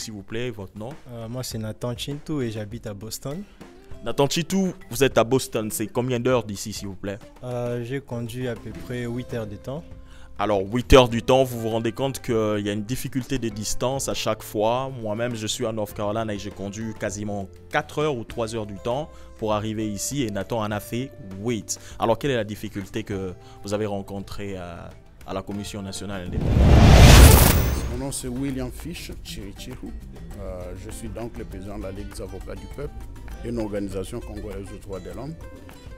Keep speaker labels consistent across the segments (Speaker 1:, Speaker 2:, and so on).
Speaker 1: s'il vous plaît, votre nom?
Speaker 2: Moi, c'est Nathan Chintou et j'habite à Boston.
Speaker 1: Nathan Chintou, vous êtes à Boston, c'est combien d'heures d'ici, s'il vous plaît?
Speaker 2: J'ai conduit à peu près 8 heures de temps.
Speaker 1: Alors, 8 heures du temps, vous vous rendez compte qu'il y a une difficulté de distance à chaque fois. Moi-même, je suis à North Carolina et j'ai conduit quasiment 4 heures ou 3 heures du temps pour arriver ici. Et Nathan en a fait 8. Alors, quelle est la difficulté que vous avez rencontrée à la Commission nationale indépendante?
Speaker 3: Mon nom c'est William Fish Chirichiru. Je suis donc le président de la Ligue des avocats du peuple, une organisation congolaise aux droits de l'homme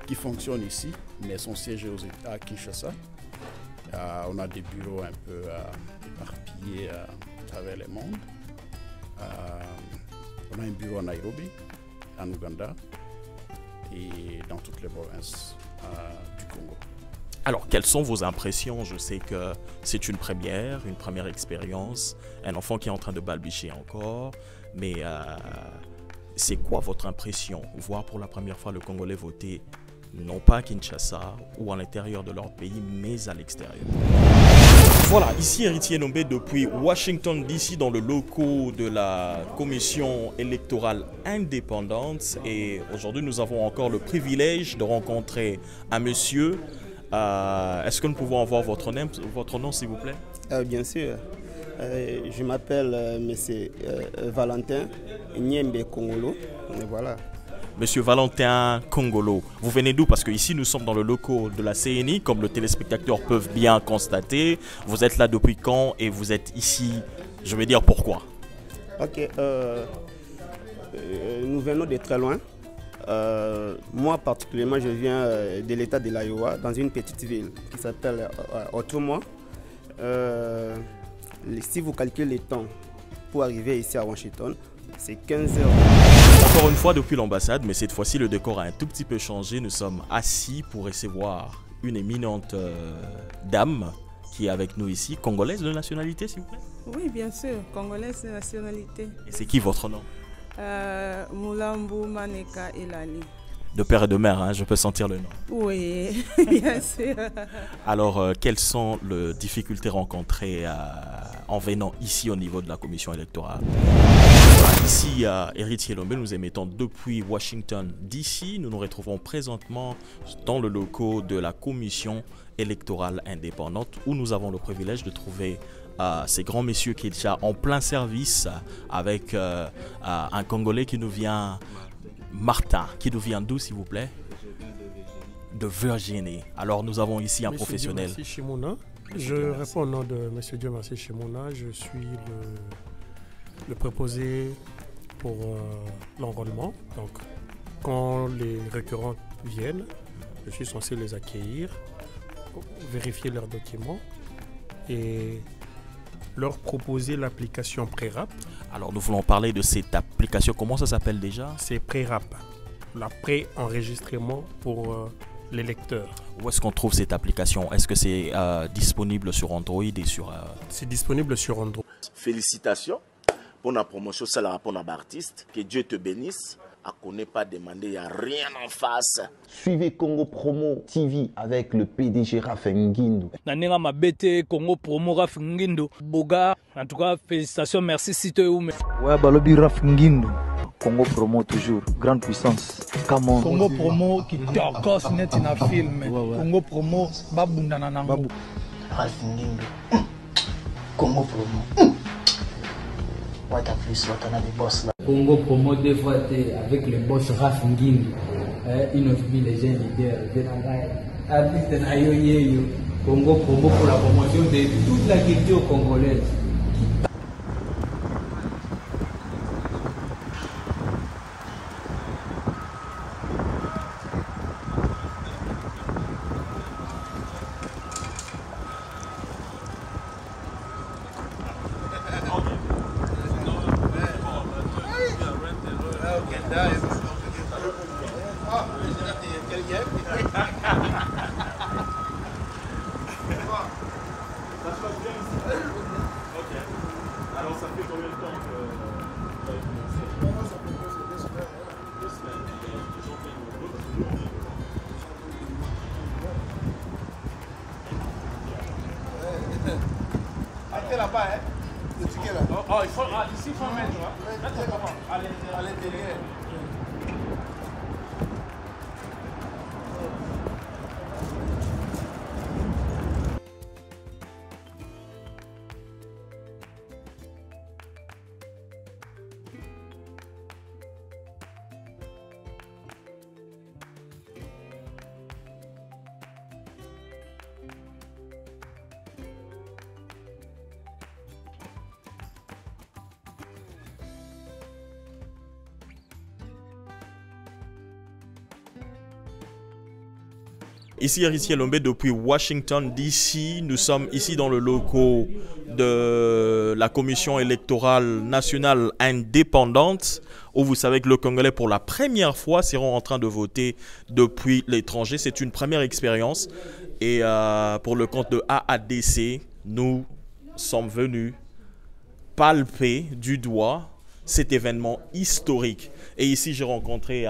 Speaker 3: qui fonctionne ici, mais son siège est à Kinshasa. On a des bureaux un peu éparpillés à travers le monde. On a un bureau à Nairobi, en Ouganda et dans toutes les provinces du Congo.
Speaker 1: Alors, quelles sont vos impressions? Je sais que c'est une première expérience, un enfant qui est en train de balbutier encore, mais c'est quoi votre impression? Voir pour la première fois le Congolais voter, non pas à Kinshasa ou à l'intérieur de leur pays, mais à l'extérieur. Voilà, ici Héritier Nombé depuis Washington DC dans le locaux de la Commission électorale indépendante. Et aujourd'hui, nous avons encore le privilège de rencontrer un monsieur. Est-ce que nous pouvons avoir votre nom, s'il vous plaît?
Speaker 4: Bien sûr. Je m'appelle monsieur Valentin Niembe Kongolo. Voilà.
Speaker 1: Monsieur Valentin Kongolo, vous venez d'où? Parce que ici nous sommes dans le locaux de la CNI, comme le téléspectateur peuvent bien constater. Vous êtes là depuis quand et vous êtes ici, je vais dire pourquoi?
Speaker 4: Ok, nous venons de très loin. Moi particulièrement, je viens de l'état de l'Iowa, dans une petite ville qui s'appelle Ottumwa. Si vous calculez le temps pour arriver ici à Washington, c'est 15 heures.
Speaker 1: Encore une fois depuis l'ambassade, mais cette fois-ci le décor a un tout petit peu changé. Nous sommes assis pour recevoir une éminente dame qui est avec nous ici, congolaise de nationalité s'il vous plaît?
Speaker 5: Oui, bien sûr, congolaise de nationalité.
Speaker 1: Et c'est qui votre nom?
Speaker 5: Moulambo Maneka Elali.
Speaker 1: De père et de mère, hein, je peux sentir le nom.
Speaker 5: Oui, bien sûr.
Speaker 1: Alors, quelles sont les difficultés rencontrées en venant ici au niveau de la commission électorale? Ici, à Héritier Nombé, nous émettons depuis Washington DC. Nous nous retrouvons présentement dans le locaux de la commission électorale indépendante où nous avons le privilège de trouver ces grands messieurs qui sont déjà en plein service avec un Congolais qui nous vient, Martin, qui nous vient d'où s'il vous plaît? De Virginie. Alors nous avons ici un professionnel.
Speaker 6: Merci Shimouna. Je réponds au nom de M. Dieu merci Shimouna. Je suis le préposé pour l'enrôlement. Donc quand les récurrents viennent, je suis censé les accueillir, vérifier leurs documents et leur proposer l'application Prérap.
Speaker 1: Alors nous voulons parler de cette application. Comment ça s'appelle déjà?
Speaker 6: C'est Prérap, la pré-enregistrement pour les lecteurs.
Speaker 1: Où est-ce qu'on trouve cette application? Est-ce que c'est disponible sur Android et sur...
Speaker 6: C'est disponible sur Android.
Speaker 7: Félicitations pour la promotion, c'est la pour l'artiste. Que Dieu te bénisse. À qu'on n'ait pas demandé, il n'y a rien en face.
Speaker 8: Suivez Congo Promo TV avec le PDG Raph Nguindu.
Speaker 9: Nanenga Mabete, Congo Promo Raph Nguindu. Boga, en tout cas, félicitations, merci si tu es où.
Speaker 10: Ouais, Balobi Raph Nguindu. Congo Promo toujours, grande puissance. Come on.
Speaker 9: Congo Promo qui t'orcos net in a film. Congo Promo, Babunda Nanango.
Speaker 11: Raph Nguindu. Congo Promo.
Speaker 12: Congo Promo deux fois avec le boss Raph Nguindu, Inofbi les jeunes leaders de Congo Promo pour la promotion de toute la culture congolaise.
Speaker 1: Alors ça fait combien de temps que vous avez commencé? Ça fait 2 semaines.
Speaker 3: Arrêtez là-bas, hein.
Speaker 11: là.
Speaker 13: Oh, il faut, ici, il faut mettre. Là, tu comment? À l'intérieur.
Speaker 1: Ici, Héritier Lombé, depuis Washington, D.C. Nous sommes ici dans le locaux de la Commission électorale nationale indépendante, où vous savez que le Congolais, pour la première fois, seront en train de voter depuis l'étranger. C'est une première expérience. Et pour le compte de AADC, nous sommes venus palper du doigt cet événement historique. Et ici, j'ai rencontré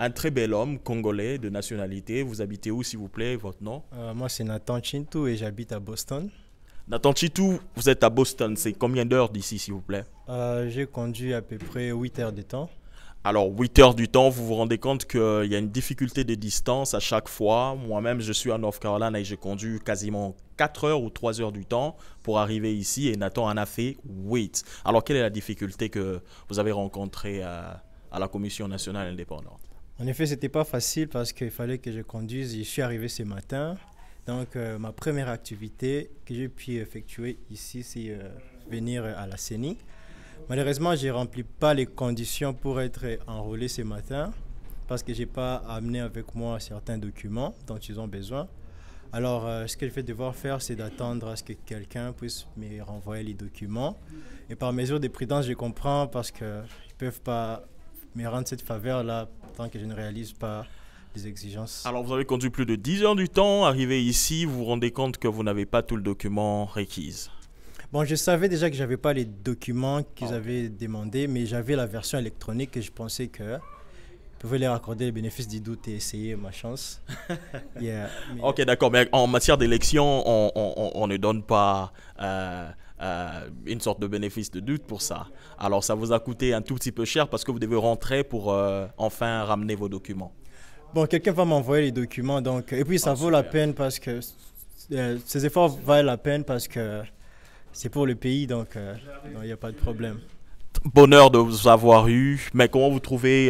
Speaker 1: un très bel homme congolais de nationalité. Vous habitez où, s'il vous plaît, votre nom?
Speaker 2: Moi, c'est Nathan Chintou et j'habite à Boston.
Speaker 1: Nathan Chintou, vous êtes à Boston. C'est combien d'heures d'ici, s'il vous plaît?
Speaker 2: J'ai conduit à peu près 8 heures de temps.
Speaker 1: Alors, 8 heures du temps, vous vous rendez compte qu'il y a une difficulté de distance à chaque fois. Moi-même, je suis à North Carolina et j'ai conduit quasiment 4 heures ou 3 heures du temps pour arriver ici. Et Nathan en a fait 8. Alors, quelle est la difficulté que vous avez rencontrée à la Commission nationale indépendante?
Speaker 2: En effet, ce n'était pas facile parce qu'il fallait que je conduise. Je suis arrivé ce matin. Donc, ma première activité que j'ai pu effectuer ici, c'est venir à la CENI. Malheureusement, je ne remplis pas les conditions pour être enrôlé ce matin parce que je n'ai pas amené avec moi certains documents dont ils ont besoin. Alors, ce que je vais devoir faire, c'est d'attendre à ce que quelqu'un puisse me renvoyer les documents. Et par mesure de prudence, je comprends parce qu'ils ne peuvent pas me rendre cette faveur-là tant que je ne réalise pas les exigences.
Speaker 1: Alors, vous avez conduit plus de 10 heures du temps. Arrivé ici, vous vous rendez compte que vous n'avez pas tout le document requis.
Speaker 2: Bon, je savais déjà que je n'avais pas les documents qu'ils avaient demandés, mais j'avais la version électronique et je pensais que je pouvais leur accorder le bénéfice du doute et essayer ma chance.
Speaker 1: Ok, d'accord, mais en matière d'élection, on ne donne pas une sorte de bénéfice de doute pour ça. Alors, ça vous a coûté un tout petit peu cher parce que vous devez rentrer pour enfin ramener vos documents.
Speaker 2: Bon, quelqu'un va m'envoyer les documents, donc, et puis ça vaut la peine parce que ces efforts valent la peine parce que c'est pour le pays, donc il n'y a pas de problème.
Speaker 1: Bonheur de vous avoir eu, mais comment vous trouvez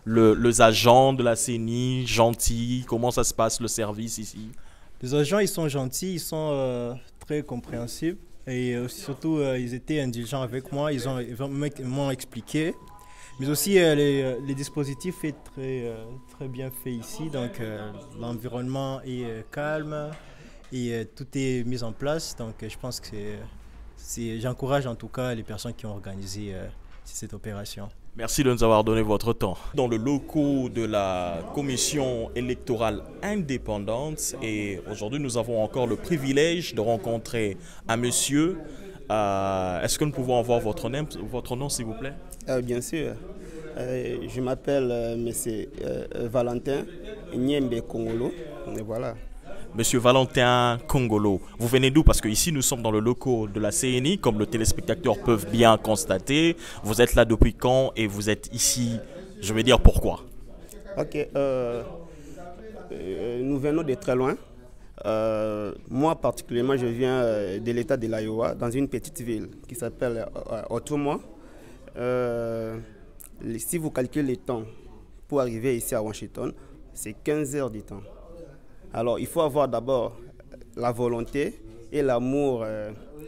Speaker 1: les agents de la CENI gentils? Comment ça se passe le service ici?
Speaker 2: Les agents, ils sont gentils, ils sont très compréhensifs et surtout ils étaient indulgents avec moi, ils m'ont expliqué. Mais aussi les dispositifs sont très bien faits ici, donc l'environnement est calme et tout est mis en place, donc je pense que j'encourage en tout cas les personnes qui ont organisé cette opération.
Speaker 1: Merci de nous avoir donné votre temps. Dans le locaux de la Commission électorale indépendante, et aujourd'hui nous avons encore le privilège de rencontrer un monsieur. Est-ce que nous pouvons avoir votre nom s'il vous plaît?
Speaker 4: Bien sûr. Je m'appelle M. Valentin Nyembe Kongolo. Et voilà.
Speaker 1: Monsieur Valentin Kongolo, vous venez d'où? Parce qu'ici nous sommes dans le locaux de la CENI, comme le téléspectateur peuvent bien constater. Vous êtes là depuis quand et vous êtes ici, je vais dire pourquoi?
Speaker 4: Ok, nous venons de très loin. Moi particulièrement, je viens de l'état de l'Iowa, dans une petite ville qui s'appelle Ottumwa. Si vous calculez le temps pour arriver ici à Washington, c'est 15 heures du temps. Alors, il faut avoir d'abord la volonté et l'amour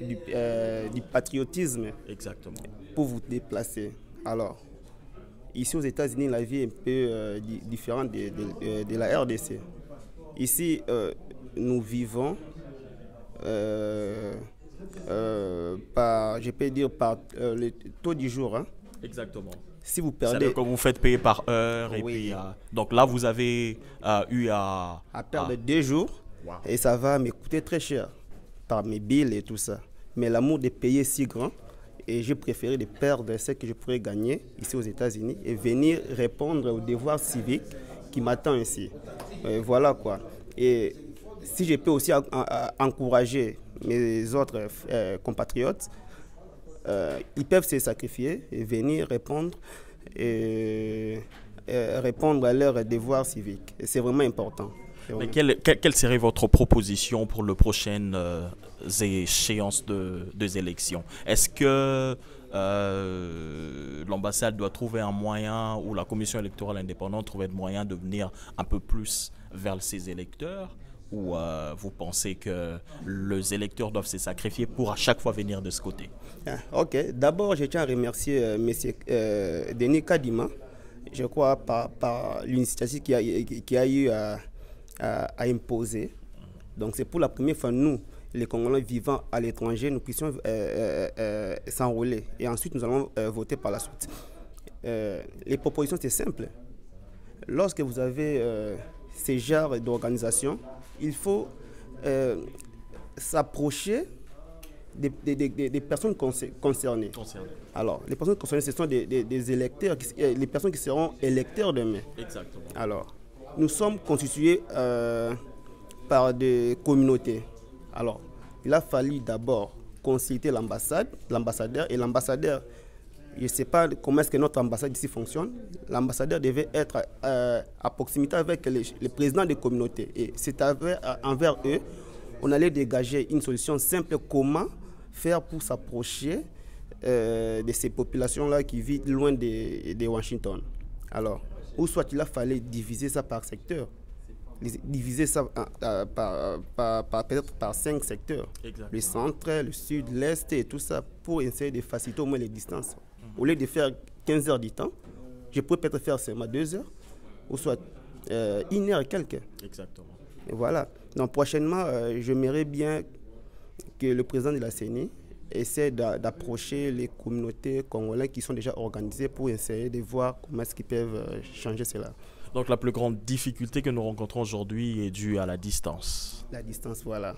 Speaker 4: du patriotisme.
Speaker 1: Exactement.
Speaker 4: Pour vous déplacer. Alors, ici aux États-Unis, la vie est un peu différente de la RDC. Ici, nous vivons par, je peux dire, par le taux du jour. Hein.
Speaker 1: Exactement.
Speaker 4: Si vous perdez...
Speaker 1: C'est-à-dire que vous faites payer par heure.
Speaker 4: Oui.
Speaker 1: Et puis, donc là, vous avez eu à
Speaker 4: perdre 2 jours. Wow. Et ça va me coûter très cher par mes billes et tout ça. Mais l'amour de payer est si grand. Et j'ai préféré de perdre ce que je pourrais gagner ici aux États-Unis et venir répondre aux devoirs civiques qui m'attendent ici. Voilà quoi. Et si je peux aussi encourager mes autres compatriotes, ils peuvent se sacrifier et venir répondre à leurs devoirs civiques. Et c'est vraiment important.
Speaker 1: Mais quelle serait votre proposition pour les prochaines échéances des élections? Est-ce que l'ambassade doit trouver un moyen, ou la commission électorale indépendante trouver un moyen de venir un peu plus vers ses électeurs? Ou vous pensez que les électeurs doivent se sacrifier pour à chaque fois venir de ce côté?
Speaker 4: Ok, d'abord je tiens à remercier M. Denis Kadima, je crois par l'initiative qui a eu à imposer. Donc c'est pour la première fois, nous, les Congolais vivant à l'étranger, nous puissions s'enrôler. Et ensuite, nous allons voter par la suite. Les propositions, c'est simple. Lorsque vous avez ces genres d'organisation, il faut s'approcher des personnes concernées. Alors, les personnes concernées, ce sont des électeurs, les personnes qui seront électeurs demain.
Speaker 1: Exactement.
Speaker 4: Alors, nous sommes constitués par des communautés. Alors, il a fallu d'abord consulter l'ambassadeur, et l'ambassadeur, je ne sais pas comment est-ce que notre ambassade ici fonctionne, l'ambassadeur devait être à proximité avec les présidents des communautés. Et c'est envers eux, on allait dégager une solution simple, comment faire pour s'approcher de ces populations-là qui vivent loin de Washington. Alors, ou soit il a fallu diviser ça par secteur, diviser ça peut-être par 5 secteurs. Exactement. Le centre, le sud, l'est et tout ça, pour essayer de faciliter au moins les distances. Au lieu de faire 15 heures du temps, je pourrais peut-être faire seulement 2 heures, ou soit 1 heure et quelques.
Speaker 1: Exactement.
Speaker 4: Et voilà. Donc prochainement, j'aimerais bien que le président de la CENI essaie d'approcher les communautés congolaises qui sont déjà organisées pour essayer de voir comment est-ce qu'ils peuvent changer cela.
Speaker 1: Donc la plus grande difficulté que nous rencontrons aujourd'hui est due à la distance.
Speaker 4: La distance, voilà.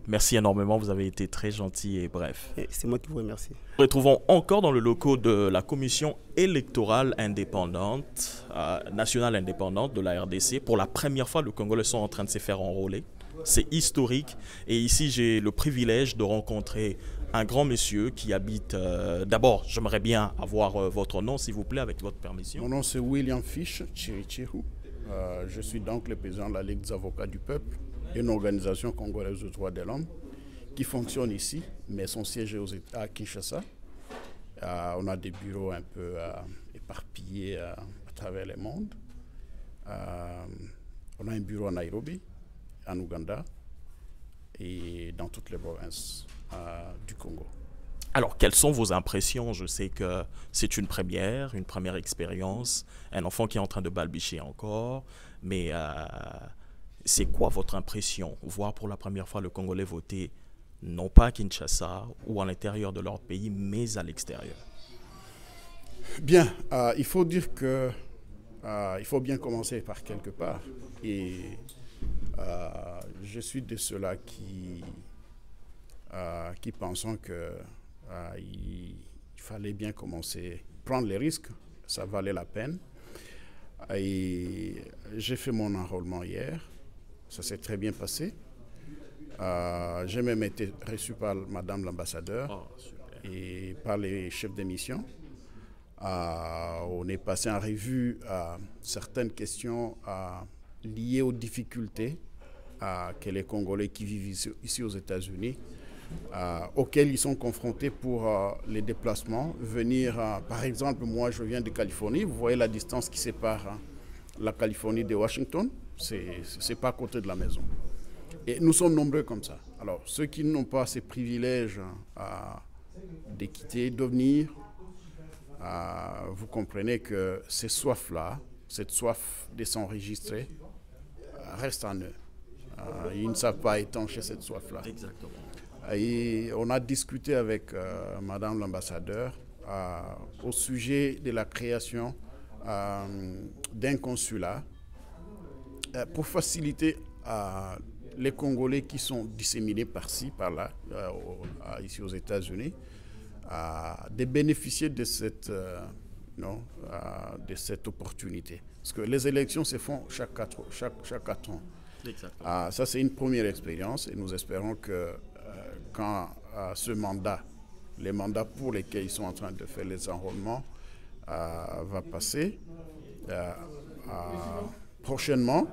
Speaker 1: Merci énormément, vous avez été très gentil et bref.
Speaker 4: C'est moi qui vous remercie.
Speaker 1: Nous retrouvons encore dans le locaux de la commission électorale indépendante, nationale indépendante de la RDC. Pour la première fois, les Congolais sont en train de se faire enrôler. C'est historique. Et ici, j'ai le privilège de rencontrer un grand monsieur qui habite... D'abord, j'aimerais bien avoir votre nom, s'il vous plaît, avec votre permission.
Speaker 3: Mon nom, c'est William Fish Chirichehu. Je suis donc le président de la Ligue des avocats du peuple, une organisation congolaise de droits de l'homme qui fonctionne ici, mais son siège est à Kinshasa. On a des bureaux un peu éparpillés à travers le monde. On a un bureau à Nairobi, en Ouganda et dans toutes les provinces du Congo.
Speaker 1: Alors, quelles sont vos impressions? Je sais que c'est une première expérience, un enfant qui est en train de balbutier encore, mais c'est quoi votre impression? Voir pour la première fois le Congolais voter, non pas à Kinshasa ou à l'intérieur de leur pays, mais à l'extérieur.
Speaker 3: Bien, il faut dire que il faut bien commencer par quelque part. Et je suis de ceux-là qui pensent que il fallait bien commencer, prendre les risques, ça valait la peine. Et j'ai fait mon enrôlement hier, ça s'est très bien passé. J'ai même été reçu par Madame l'ambassadeur et par les chefs de mission. On est passé en revue certaines questions liées aux difficultés que les Congolais qui vivent ici aux États-Unis, auxquels ils sont confrontés pour les déplacements. Venir, par exemple, moi je viens de Californie, vous voyez la distance qui sépare la Californie de Washington, c'est pas à côté de la maison. Et nous sommes nombreux comme ça. Alors, ceux qui n'ont pas ces privilèges de quitter, de venir, vous comprenez que ces soifs-là, cette soif de s'enregistrer, reste en eux. Ils ne savent pas étancher cette soif-là.
Speaker 1: Exactement.
Speaker 3: Et on a discuté avec Madame l'ambassadeur au sujet de la création d'un consulat pour faciliter les Congolais qui sont disséminés par-ci, par-là, ici aux États-Unis, de bénéficier de cette opportunité. Parce que les élections se font chaque 4 ans. Ça, c'est une première expérience et nous espérons que quand ce mandat les mandats pour lesquels ils sont en train de faire les enrôlements va passer. Prochainement,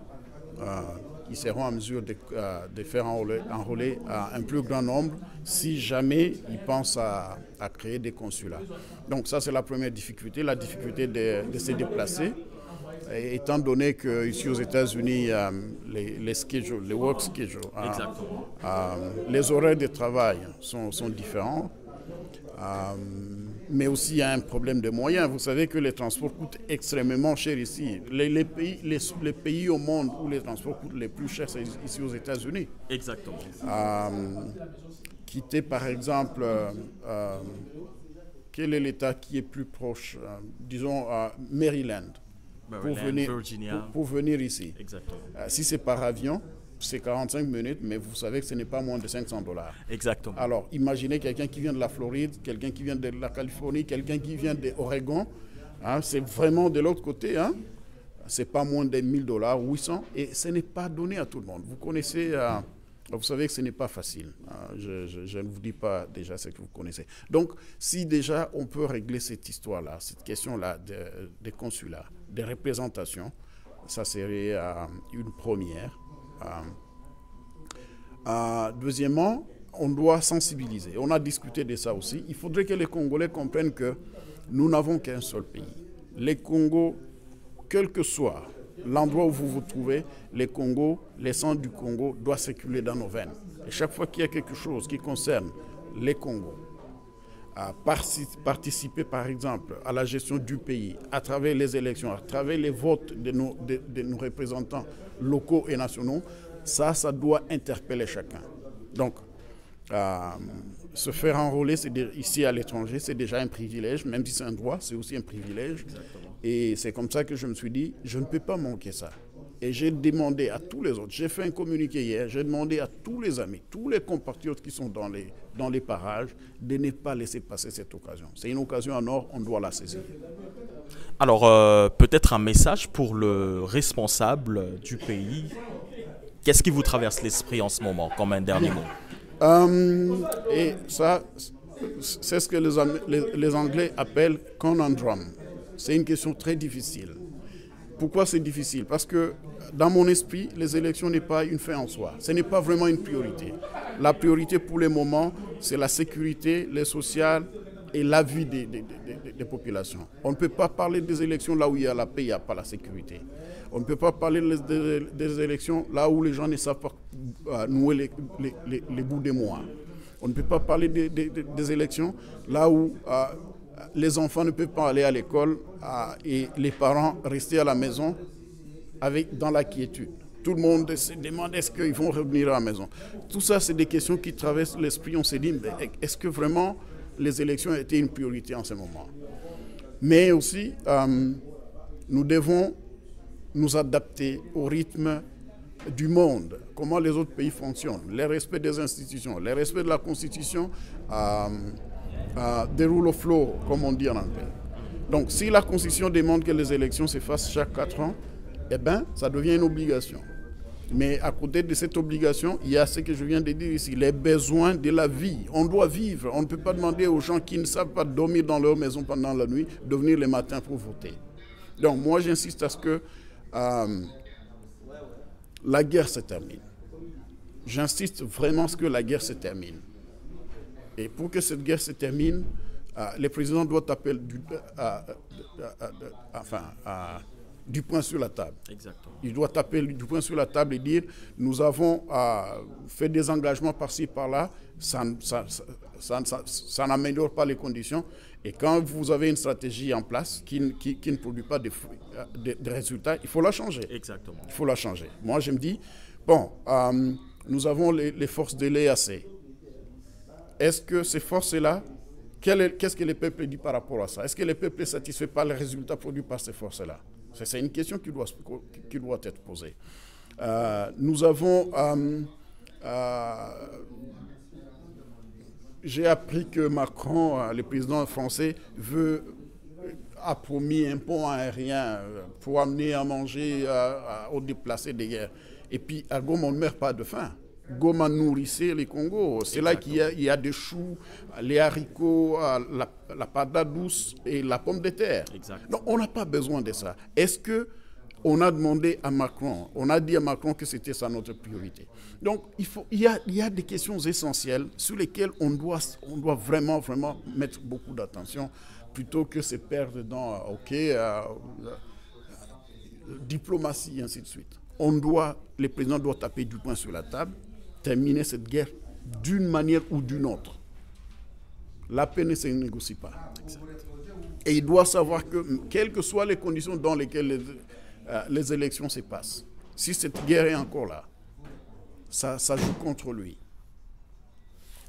Speaker 3: ils seront en mesure de faire enrôler un plus grand nombre si jamais ils pensent à créer des consulats. Donc ça, c'est la première difficulté, la difficulté de se déplacer. Et étant donné qu'ici aux États-Unis, les work schedules, les horaires de travail sont différents. Mais aussi il y a un problème de moyens. Vous savez que les transports coûtent extrêmement cher ici. Les pays au monde où les transports coûtent les plus cher, c'est ici aux États-Unis.
Speaker 1: Exactement.
Speaker 3: Quitter par exemple, quel est l'État qui est plus proche, disons Maryland, pour venir ici.
Speaker 1: Exactement.
Speaker 3: Si c'est par avion, c'est 45 minutes, mais vous savez que ce n'est pas moins de $500.
Speaker 1: Exactement.
Speaker 3: Alors, imaginez quelqu'un qui vient de la Floride, quelqu'un qui vient de la Californie, quelqu'un qui vient de l'Oregon. C'est vraiment de l'autre côté. C'est pas moins de $1000, 800. Et ce n'est pas donné à tout le monde. Vous connaissez, vous savez que ce n'est pas facile. Je ne vous dis pas déjà ce que vous connaissez. Donc, si déjà on peut régler cette histoire-là, cette question-là des consulats, des représentations, ça serait une première. Deuxièmement, on doit sensibiliser. On a discuté de ça aussi. Il faudrait que les Congolais comprennent que nous n'avons qu'un seul pays. Les Congos, quel que soit l'endroit où vous vous trouvez, les Congos, les sangs du Congo doivent circuler dans nos veines. Et chaque fois qu'il y a quelque chose qui concerne les Congos, participer par exemple à la gestion du pays, à travers les élections, à travers les votes de nos représentants locaux et nationaux, ça doit interpeller chacun. Donc, se faire enrôler ici à l'étranger, c'est déjà un privilège, même si c'est un droit, c'est aussi un privilège.
Speaker 1: Exactement.
Speaker 3: Et c'est comme ça que je me suis dit, je ne peux pas manquer ça. Et j'ai demandé à tous les autres, j'ai fait un communiqué hier, j'ai demandé à tous les amis, tous les compatriotes qui sont dans les parages, de ne pas laisser passer cette occasion. C'est une occasion en or, on doit la saisir.
Speaker 1: Alors, peut-être un message pour le responsable du pays. Qu'est-ce qui vous traverse l'esprit en ce moment, comme un dernier mot?
Speaker 3: Et ça, c'est ce que les Anglais appellent conundrum. C'est une question très difficile. Pourquoi c'est difficile? Parce que dans mon esprit, les élections n'est pas une fin en soi. Ce n'est pas vraiment une priorité. La priorité pour le moment, c'est la sécurité, les sociales et la vie des populations. On ne peut pas parler des élections là où il y a la paix, il n'y a pas la sécurité. On ne peut pas parler des élections là où les gens ne savent pas nouer les bouts des mois. On ne peut pas parler des élections là où les enfants ne peuvent pas aller à l'école et les parents rester à la maison dans la quiétude. Tout le monde se demande est-ce qu'ils vont revenir à la maison. Tout ça, c'est des questions qui traversent l'esprit. On s'est dit, est-ce que vraiment les élections étaient une priorité en ce moment? Mais aussi, nous devons nous adapter au rythme du monde, comment les autres pays fonctionnent, le respect des institutions, le respect de la Constitution, the rule of law, comme on dit en anglais. Donc, si la Constitution demande que les élections se fassent chaque 4 ans, eh bien, ça devient une obligation. Mais à côté de cette obligation, il y a ce que je viens de dire ici, les besoins de la vie. On doit vivre. On ne peut pas demander aux gens qui ne savent pas dormir dans leur maison pendant la nuit de venir le matin pour voter. Donc, moi, j'insiste à ce que la guerre se termine. J'insiste vraiment à ce que la guerre se termine. Et pour que cette guerre se termine, le président doit taper du poing sur la table.
Speaker 1: Exactement.
Speaker 3: Il doit taper du poing sur la table et dire nous avons fait des engagements par-ci, par-là, ça n'améliore pas les conditions. Et quand vous avez une stratégie en place qui ne produit pas de résultats, il faut la changer.
Speaker 1: Exactement.
Speaker 3: Il faut la changer. Moi, je me dis, bon, nous avons les forces de l'EAC. Est-ce que ces forces-là, qu'est-ce que le peuple dit par rapport à ça? Est-ce que le peuple est satisfait par les résultats produits par ces forces-là? C'est une question qui doit être posée. Nous avons... j'ai appris que Macron, le président français, a promis un pont aérien pour amener à manger aux déplacés de guerre. Et puis, à Goma, on ne meurt pas de faim. Goma nourrissait les Congos. C'est là qu'il y a des choux, les haricots, la patate douce et la pomme de terre.
Speaker 1: Exact.
Speaker 3: Donc on n'a pas besoin de ça. Est-ce que on a demandé à Macron, on a dit à Macron que c'était ça notre priorité. Donc il y a des questions essentielles sur lesquelles on doit vraiment mettre beaucoup d'attention plutôt que se perdre dans diplomatie et ainsi de suite. Le président doit taper du poing sur la table, terminer cette guerre d'une manière ou d'une autre. La paix ne se négocie pas. Et il doit savoir que, quelles que soient les conditions dans lesquelles les élections se passent, si cette guerre est encore là, ça joue contre lui.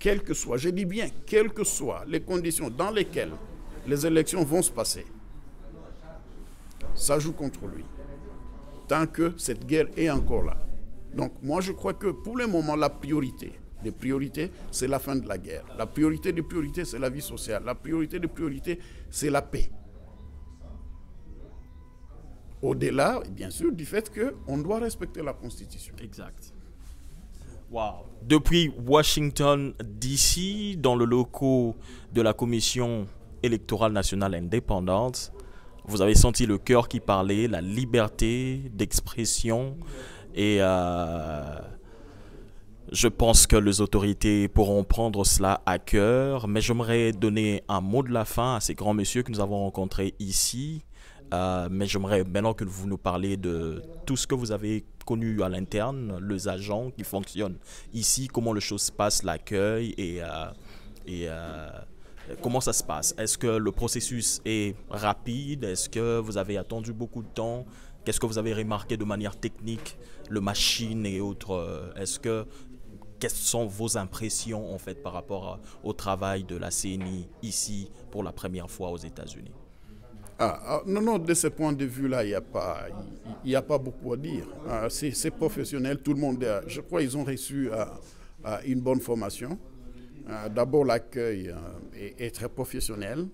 Speaker 3: Quelles que soient, je dis bien, quelles que soient les conditions dans lesquelles les élections vont se passer, ça joue contre lui. Tant que cette guerre est encore là. Donc moi je crois que pour le moment la priorité des priorités c'est la fin de la guerre. La priorité des priorités c'est la vie sociale. La priorité des priorités c'est la paix. Au-delà, bien sûr, du fait qu'on doit respecter la Constitution.
Speaker 1: Exact. Wow. Depuis Washington, D.C., dans le locaux de la Commission électorale nationale indépendante, vous avez senti le cœur qui parlait, la liberté d'expression et je pense que les autorités pourront prendre cela à cœur. Mais j'aimerais donner un mot de la fin à ces grands messieurs que nous avons rencontrés ici. Mais j'aimerais maintenant que vous nous parliez de tout ce que vous avez connu à l'interne, les agents qui fonctionnent ici, comment les choses se passent, l'accueil et comment ça se passe? Est-ce que le processus est rapide? Est-ce que vous avez attendu beaucoup de temps? Qu'est-ce que vous avez remarqué de manière technique, le machine et autres? Quelles sont vos impressions en fait par rapport au travail de la CENI ici pour la première fois aux États-Unis?
Speaker 3: Non, de ce point de vue-là, il n'y a pas beaucoup à dire. C'est professionnel, tout le monde, je crois qu'ils ont reçu une bonne formation. D'abord, l'accueil est très professionnel.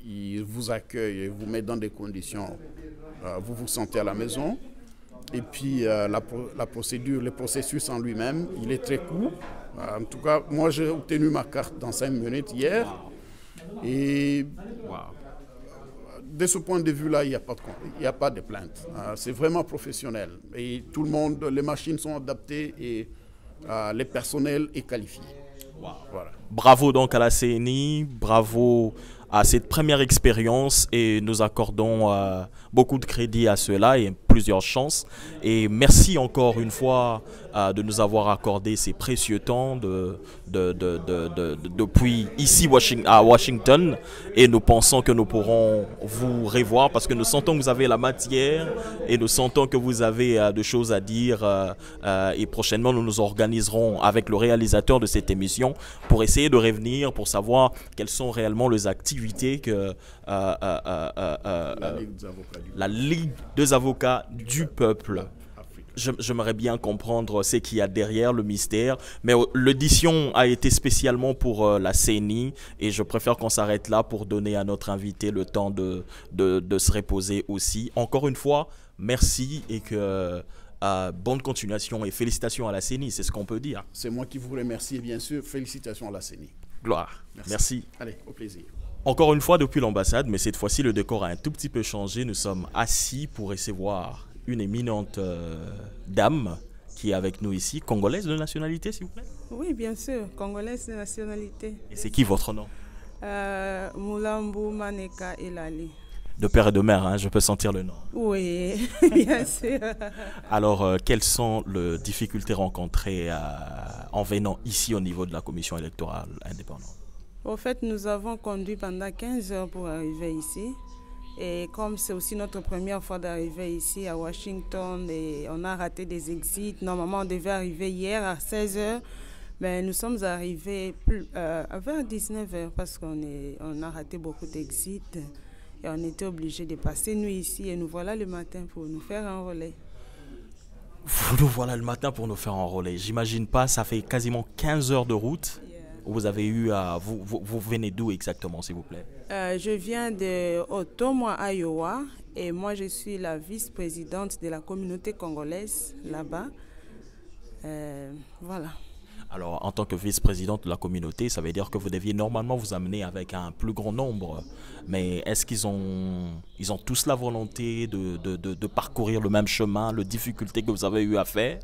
Speaker 3: Ils vous accueillent et vous mettent dans des conditions, vous vous sentez à la maison. Et puis, la procédure, le processus en lui-même, il est très court. En tout cas, moi, j'ai obtenu ma carte dans 5 minutes hier. Et de ce point de vue-là, il n'y a pas de plainte. C'est vraiment professionnel. Et tout le monde, les machines sont adaptées et le personnel est qualifié.
Speaker 1: Wow. Voilà. Bravo donc à la CENI, bravo à cette première expérience et nous accordons beaucoup de crédit à cela et plusieurs chances. Et merci encore une fois de nous avoir accordé ces précieux temps depuis ici à Washington. Et nous pensons que nous pourrons vous revoir parce que nous sentons que vous avez la matière et nous sentons que vous avez des choses à dire. Et prochainement, nous nous organiserons avec le réalisateur de cette émission pour essayer de revenir, pour savoir quelles sont réellement les activités que la Ligue des avocats du peuple. J'aimerais bien comprendre ce qu'il y a derrière le mystère, mais l'édition a été spécialement pour la CENI et je préfère qu'on s'arrête là pour donner à notre invité le temps de se reposer aussi. Encore une fois, merci et que bonne continuation et félicitations à la CENI, c'est ce qu'on peut dire.
Speaker 3: C'est moi qui vous remercie et bien sûr, félicitations à la CENI.
Speaker 1: Gloire. Merci.
Speaker 3: Allez, au plaisir.
Speaker 1: Encore une fois depuis l'ambassade, mais cette fois-ci le décor a un tout petit peu changé. Nous sommes assis pour recevoir une éminente dame qui est avec nous ici, congolaise de nationalité s'il vous plaît?
Speaker 5: Oui, bien sûr, congolaise de nationalité.
Speaker 1: Et c'est qui votre nom?
Speaker 5: Mulambu Maneka Elali.
Speaker 1: De père et de mère, hein, je peux sentir le nom.
Speaker 5: Oui, bien sûr.
Speaker 1: Alors, quelles sont les difficultés rencontrées en venant ici au niveau de la commission électorale indépendante?
Speaker 5: Au fait, nous avons conduit pendant 15 heures pour arriver ici. Et comme c'est aussi notre première fois d'arriver ici à Washington, et on a raté des exits. Normalement, on devait arriver hier à 16 heures. Mais nous sommes arrivés vers 19 heures parce qu'on a raté beaucoup d'exits. Et on était obligés de passer nuit ici. Et nous voilà le matin pour nous faire enrôler.
Speaker 1: Vous nous voilà le matin pour nous faire enrôler. J'imagine pas, ça fait quasiment 15 heures de route. Vous avez eu vous venez d'où exactement, s'il vous plaît?
Speaker 5: Je viens de Ottomwa, Iowa, et moi je suis la vice-présidente de la communauté congolaise là-bas. Voilà.
Speaker 1: Alors, en tant que vice-présidente de la communauté, ça veut dire que vous deviez normalement vous amener avec un plus grand nombre. Mais est-ce qu'ils ont tous la volonté de parcourir le même chemin, les difficultés que vous avez eu à faire?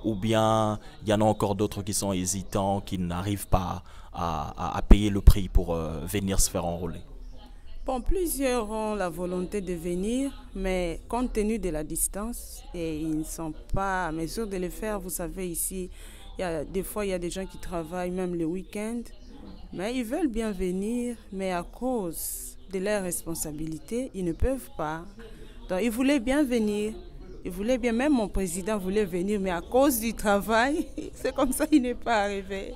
Speaker 1: Ou bien il y en a encore d'autres qui sont hésitants, qui n'arrivent pas à payer le prix pour venir se faire enrôler?
Speaker 5: Bon, plusieurs ont la volonté de venir, mais compte tenu de la distance, et ils ne sont pas à mesure de le faire. Vous savez, ici, des fois, il y a des gens qui travaillent même le week-end, mais ils veulent bien venir, mais à cause de leurs responsabilités, ils ne peuvent pas. Donc, ils voulaient bien venir. Ils voulaient bien, même mon président voulait venir, mais à cause du travail, c'est comme ça qu'il n'est pas arrivé.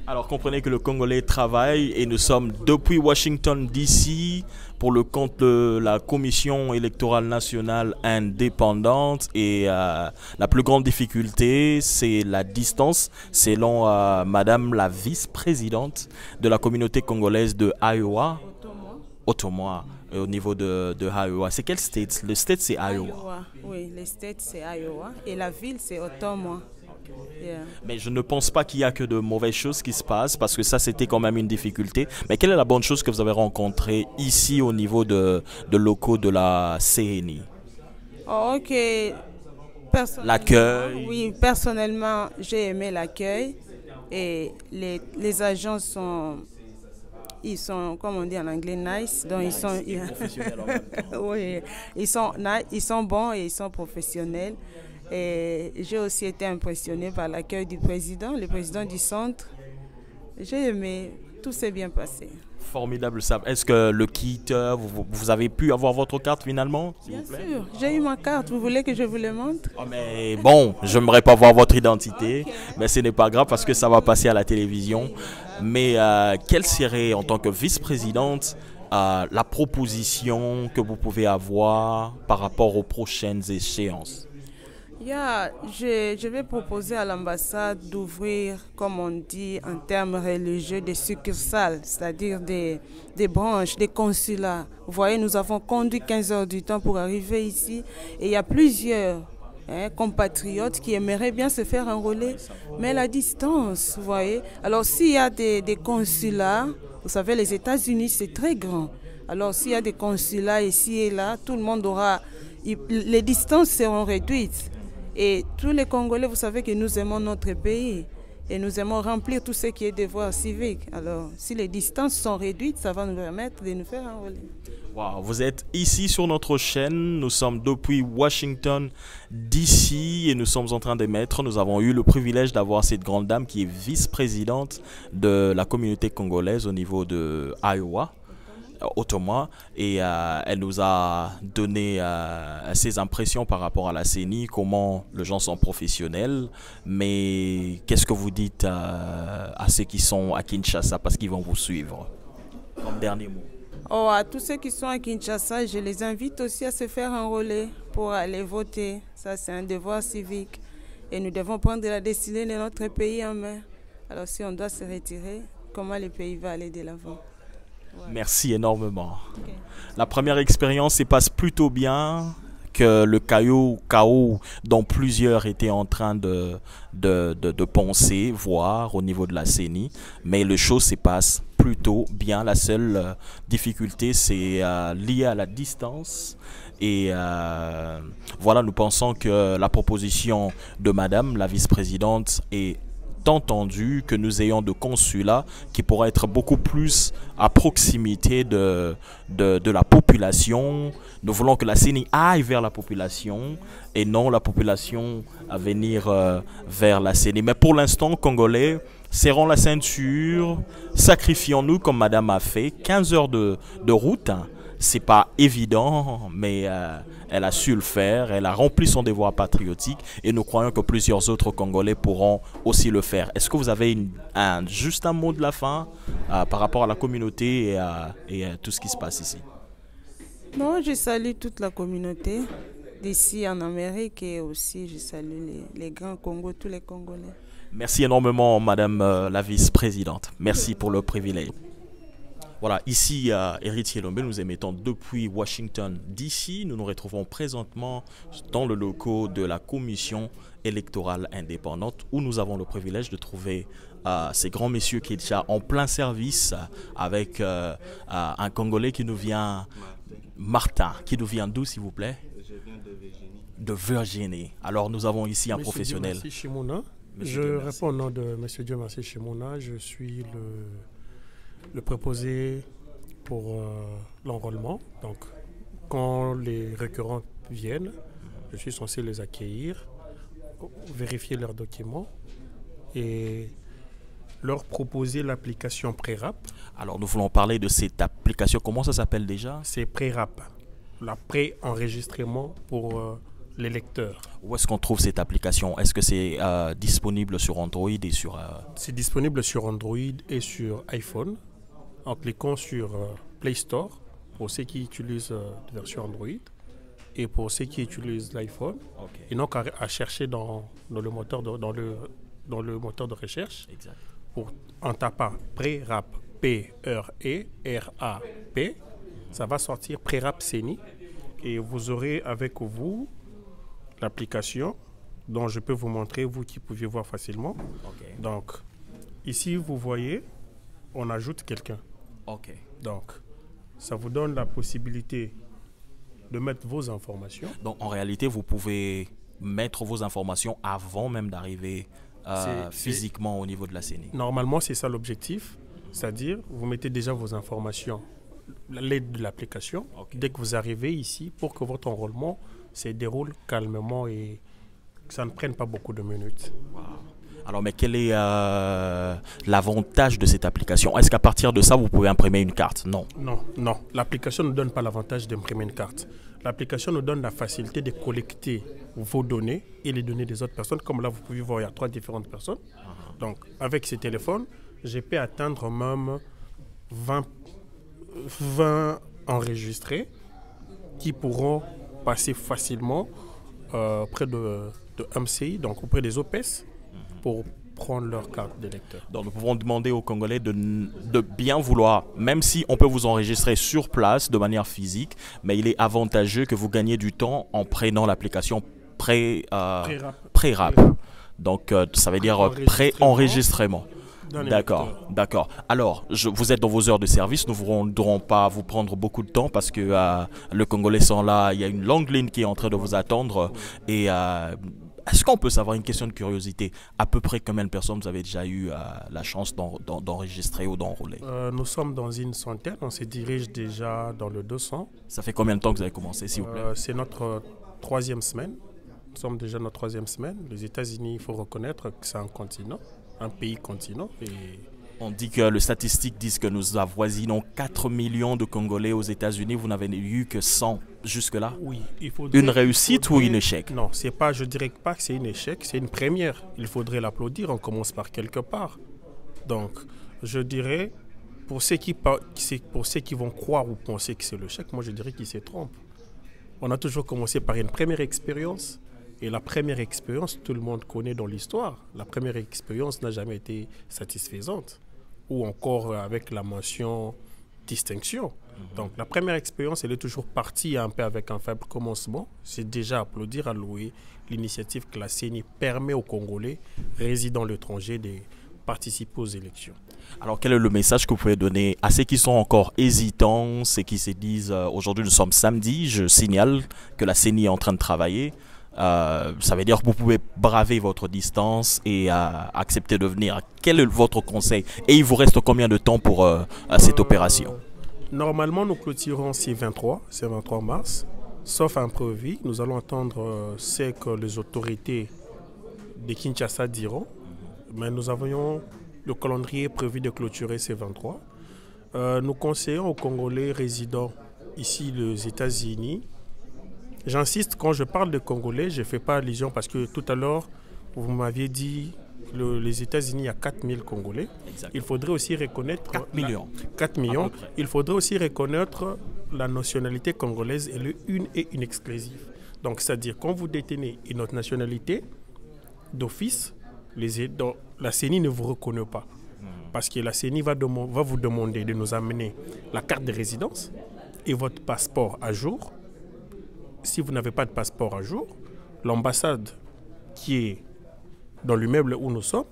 Speaker 1: Alors comprenez que le Congolais travaille et nous sommes depuis Washington DC pour le compte de la Commission électorale nationale indépendante et la plus grande difficulté c'est la distance selon Madame la vice-présidente de la communauté congolaise de Iowa. Ottawa, au niveau de Iowa. C'est quel state? Le state c'est Iowa.
Speaker 5: Oui, le state c'est Iowa et la ville c'est Ottawa. Yeah.
Speaker 1: Mais je ne pense pas qu'il y a que de mauvaises choses qui se passent parce que ça c'était quand même une difficulté. Mais quelle est la bonne chose que vous avez rencontrée ici au niveau de locaux de la CNI?
Speaker 5: Oh, ok.
Speaker 1: L'accueil?
Speaker 5: Oui, personnellement j'ai aimé l'accueil et les agents sont... Ils sont, comme on dit en anglais, nice. Donc nice. Ils sont professionnels en même temps. Oui, ils sont bons et ils sont professionnels. Et j'ai aussi été impressionnée par l'accueil du président, le président du centre. J'ai aimé, tout s'est bien passé.
Speaker 1: Formidable ça. Est-ce que le kit, vous avez pu avoir votre carte finalement?
Speaker 5: Bien sûr, j'ai eu ma carte. Vous voulez que je vous le montre?
Speaker 1: Oh, mais bon, je n'aimerais pas voir votre identité, okay. Mais ce n'est pas grave parce que ça va passer à la télévision. Mais quelle serait, en tant que vice-présidente, la proposition que vous pouvez avoir par rapport aux prochaines échéances?
Speaker 5: Je vais proposer à l'ambassade d'ouvrir, comme on dit en termes religieux, des succursales, c'est-à-dire des branches, des consulats. Vous voyez, nous avons conduit 15 heures du temps pour arriver ici et il y a plusieurs compatriotes qui aimeraient bien se faire enrôler, mais la distance, vous voyez. Alors s'il y a des consulats, vous savez, les États-Unis c'est très grand. Alors s'il y a des consulats ici et là, tout le monde aura, les distances seront réduites. Et tous les Congolais, vous savez que nous aimons notre pays et nous aimons remplir tout ce qui est devoir civique. Alors, si les distances sont réduites, ça va nous permettre de nous faire enrôler.
Speaker 1: Wow, vous êtes ici sur notre chaîne, nous sommes depuis Washington DC et nous sommes en train d'émettre. Nous avons eu le privilège d'avoir cette grande dame qui est vice-présidente de la communauté congolaise au niveau de Iowa. Ottawa, et elle nous a donné ses impressions par rapport à la CENI, comment les gens sont professionnels, mais qu'est-ce que vous dites à ceux qui sont à Kinshasa parce qu'ils vont vous suivre comme dernier mot?
Speaker 5: Oh, à tous ceux qui sont à Kinshasa, je les invite aussi à se faire enrôler pour aller voter. Ça, c'est un devoir civique et nous devons prendre la destinée de notre pays en main. Alors si on doit se retirer, comment le pays va aller de l'avant?
Speaker 1: Merci énormément. Okay. La première expérience se passe plutôt bien, que le chaos dont plusieurs étaient en train de penser, voir au niveau de la CENI, mais les choses se passent plutôt bien. La seule difficulté c'est lié à la distance et voilà, nous pensons que la proposition de Madame la vice-présidente est entendu, que nous ayons de consulats qui pourraient être beaucoup plus à proximité de la population. Nous voulons que la CENI aille vers la population et non la population à venir vers la CENI. Mais pour l'instant, Congolais, serrons la ceinture, sacrifions-nous comme Madame a fait, 15 heures de route. C'est pas évident, mais elle a su le faire, elle a rempli son devoir patriotique et nous croyons que plusieurs autres Congolais pourront aussi le faire. Est-ce que vous avez juste un mot de la fin par rapport à la communauté et à tout ce qui se passe ici?
Speaker 5: Non, je salue toute la communauté d'ici en Amérique et aussi je salue les grands Congos, tous les Congolais.
Speaker 1: Merci énormément, Madame la vice-présidente. Merci pour le privilège. Voilà, ici, Héritier Lombe, nous émettons depuis Washington DC. Nous nous retrouvons présentement dans le local de la Commission électorale indépendante où nous avons le privilège de trouver ces grands messieurs qui est déjà en plein service avec un Congolais qui nous vient, Martin, qui nous vient d'où s'il vous plaît?
Speaker 6: Je viens de Virginie.
Speaker 1: De Virginie. Alors nous avons ici un professionnel.
Speaker 6: Dieu merci Shimona. Je réponds au nom de M. Dieu merci Shimona. Je suis le préposé pour l'enrôlement. Donc, quand les récurrents viennent, je suis censé les accueillir, vérifier leurs documents et leur proposer l'application Prérap.
Speaker 1: Alors, nous voulons parler de cette application. Comment ça s'appelle déjà?
Speaker 6: C'est Prérap, la pré-enregistrement pour les lecteurs.
Speaker 1: Où est-ce qu'on trouve cette application? Est-ce que c'est disponible sur Android et sur...
Speaker 6: C'est disponible sur Android et sur iPhone en cliquant sur Play Store pour ceux qui utilisent la version Android et pour ceux qui utilisent l'iPhone.
Speaker 1: Okay.
Speaker 6: Et donc à chercher dans le moteur dans le moteur de recherche.
Speaker 1: Exact.
Speaker 6: En tapant Prérap, P-R-E-R-A-P, ça va sortir Prérap CENI et vous aurez avec vous l'application dont je peux vous montrer, vous qui pouvez voir facilement.
Speaker 1: Okay.
Speaker 6: Donc, ici, vous voyez, on ajoute quelqu'un.
Speaker 1: Okay.
Speaker 6: Donc, ça vous donne la possibilité de mettre vos informations.
Speaker 1: Donc, en réalité, vous pouvez mettre vos informations avant même d'arriver physiquement au niveau de la CENI.
Speaker 6: Normalement, c'est ça l'objectif. C'est-à-dire, vous mettez déjà vos informations à l'aide de l'application. Okay. Dès que vous arrivez ici, pour que votre enrôlement se déroule calmement et que ça ne prenne pas beaucoup de minutes.
Speaker 1: Wow. Alors, mais quel est l'avantage de cette application? Est-ce qu'à partir de ça, vous pouvez imprimer une carte? Non.
Speaker 6: Non. L'application ne donne pas l'avantage d'imprimer une carte. L'application nous donne la facilité de collecter vos données et les données des autres personnes. Comme là, vous pouvez voir, il y a 3 différentes personnes. Donc, avec ces téléphones, je peux atteindre même 20 enregistrés qui pourront passer facilement près de MCI, donc auprès des OPS, pour prendre leur carte d'électeur.
Speaker 1: Donc nous pouvons demander aux Congolais de bien vouloir, même si on peut vous enregistrer sur place de manière physique, mais il est avantageux que vous gagnez du temps en prenant l'application Prérap. Donc ça veut dire pré-enregistrement. D'accord. Alors, vous êtes dans vos heures de service, nous ne voudrons pas vous prendre beaucoup de temps parce que le Congolais sont là, il y a une longue ligne qui est en train de vous attendre. Et est-ce qu'on peut savoir, une question de curiosité, à peu près combien de personnes vous avez déjà eu la chance d'enregistrer ou d'enrôler?
Speaker 6: Nous sommes dans une centaine, on se dirige déjà dans le 200.
Speaker 1: Ça fait combien de temps que vous avez commencé, s'il vous plaît?
Speaker 6: C'est notre 3e semaine. Nous sommes déjà notre 3e semaine. Les États-Unis, il faut reconnaître que c'est un continent. Un pays continent. Et
Speaker 1: on dit que les statistiques disent que nous avoisinons 4 millions de Congolais aux États-Unis. Vous n'avez eu que 100 jusque-là?
Speaker 6: Oui.
Speaker 1: Une réussite ou un échec?
Speaker 6: Non, je ne dirais pas que c'est un échec, c'est une première. Il faudrait l'applaudir, on commence par quelque part. Donc, je dirais, pour ceux qui vont croire ou penser que c'est l'échec, moi je dirais qu'ils se trompent. On a toujours commencé par une première expérience. Et la première expérience, tout le monde connaît dans l'histoire. La première expérience n'a jamais été satisfaisante. Ou encore avec la mention distinction. Donc la première expérience, elle est toujours partie un peu avec un faible commencement. C'est déjà applaudir, à louer l'initiative que la CENI permet aux Congolais résidant à l'étranger de participer aux élections.
Speaker 1: Alors quel est le message que vous pouvez donner à ceux qui sont encore hésitants, ceux qui se disent aujourd'hui nous sommes samedi, je signale que la CENI est en train de travailler. Ça veut dire que vous pouvez braver votre distance et accepter de venir. Quel est votre conseil? Et il vous reste combien de temps pour cette opération?
Speaker 6: Normalement, nous clôturons c'est 23 mars. Sauf imprévu, nous allons attendre ce que les autorités de Kinshasa diront. Mais nous avions le calendrier prévu de clôturer ces 23. Nous conseillons aux Congolais résidant ici, les États-Unis. J'insiste, quand je parle de Congolais, je ne fais pas allusion parce que tout à l'heure, vous m'aviez dit les États-Unis, il y a 4000 Congolais. Exactement. Il faudrait aussi reconnaître...
Speaker 1: 4 millions.
Speaker 6: 4 millions. Il faudrait aussi reconnaître la nationalité congolaise et une et une exclusive. Donc, c'est-à-dire, quand vous détenez une autre nationalité, d'office, la CENI ne vous reconnaît pas. parce que la CENI va vous demander de nous amener la carte de résidence et votre passeport à jour. Si vous n'avez pas de passeport à jour, l'ambassade qui est dans l'immeuble où nous sommes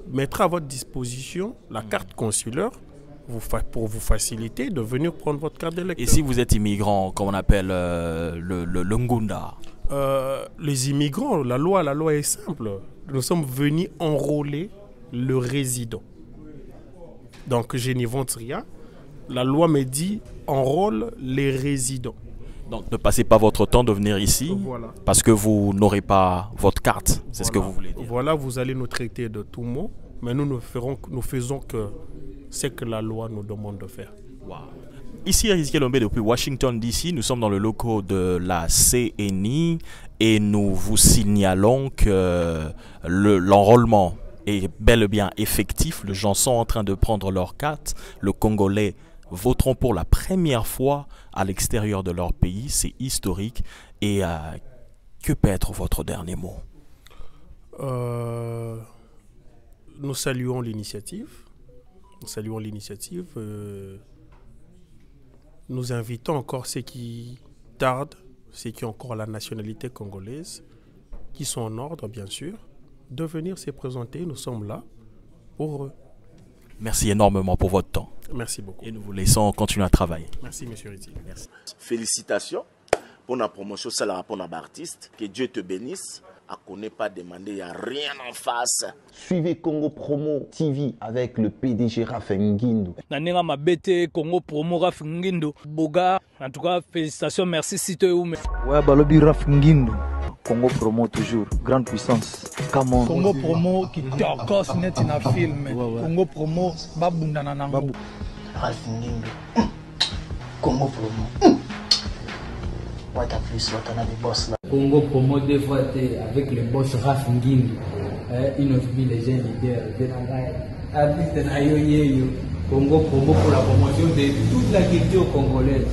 Speaker 6: mettra à votre disposition la carte consulaire pour vous faciliter de venir prendre votre carte d'électeur.
Speaker 1: Et si vous êtes immigrant, comme on appelle le Ngunda?
Speaker 6: Les immigrants, la loi est simple. Nous sommes venus enrôler le résident. Donc je n'invente rien. La loi me dit enrôle les résidents.
Speaker 1: Donc ne passez pas votre temps de venir ici parce que vous n'aurez pas votre carte. C'est ce que vous voulez dire.
Speaker 6: Voilà, vous allez nous traiter de tout mot, mais nous faisons que ce que la loi nous demande de faire.
Speaker 1: Wow. Ici, à Ezekiel Ombe, depuis Washington DC, nous sommes dans le local de la CENI et nous vous signalons que l'enrôlement est bel et bien effectif. Les gens sont en train de prendre leur carte. Le Congolais voteront pour la première fois à l'extérieur de leur pays. C'est historique. Et que peut être votre dernier mot?
Speaker 6: Nous saluons l'initiative. Nous invitons encore ceux qui tardent, ceux qui ont encore la nationalité congolaise, qui sont en ordre bien sûr, de venir se présenter. Nous sommes là pour eux.
Speaker 1: Merci énormément pour votre temps.
Speaker 6: Merci beaucoup.
Speaker 1: Et nous vous laissons continuer à travailler.
Speaker 6: Merci, monsieur Riti.
Speaker 1: Merci.
Speaker 7: Félicitations pour la promotion, ça la pour l'artiste. Que Dieu te bénisse. À connaît pas demander, il n'y a rien en face.
Speaker 8: Suivez Congo Promo TV avec le PDG Raphaël Nguindo.
Speaker 9: Nanenga mabete Congo Promo Raphaël Nguindo. Boga, en tout cas, félicitations, merci si tu es où.
Speaker 10: Ouais, balobi Raphaël Nguindo. Congo Promo toujours, grande puissance. Come on.
Speaker 12: Congo Promo qui t'orgosse net in a film. Congo Promo, babundana nango.
Speaker 11: Raphaël Nguindo. Congo Promo. What a plus, what another boss là.
Speaker 12: Congo Promo deux fois avec le boss Raphaël Nguindo. Une of les jeunes leaders. Congo Promo pour la promotion de toute la culture congolaise.